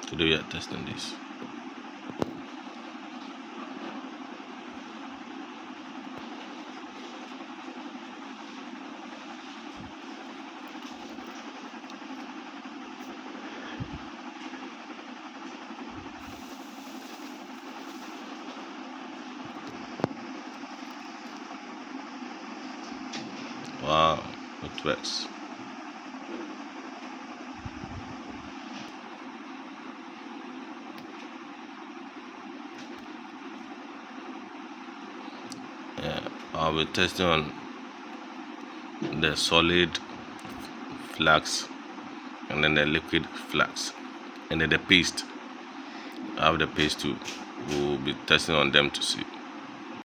Today we are testing this. Wow, it works. Yeah, I'll be testing on the solid flax and then the liquid flax and then the paste. I have the paste too. We'll be testing on them to see.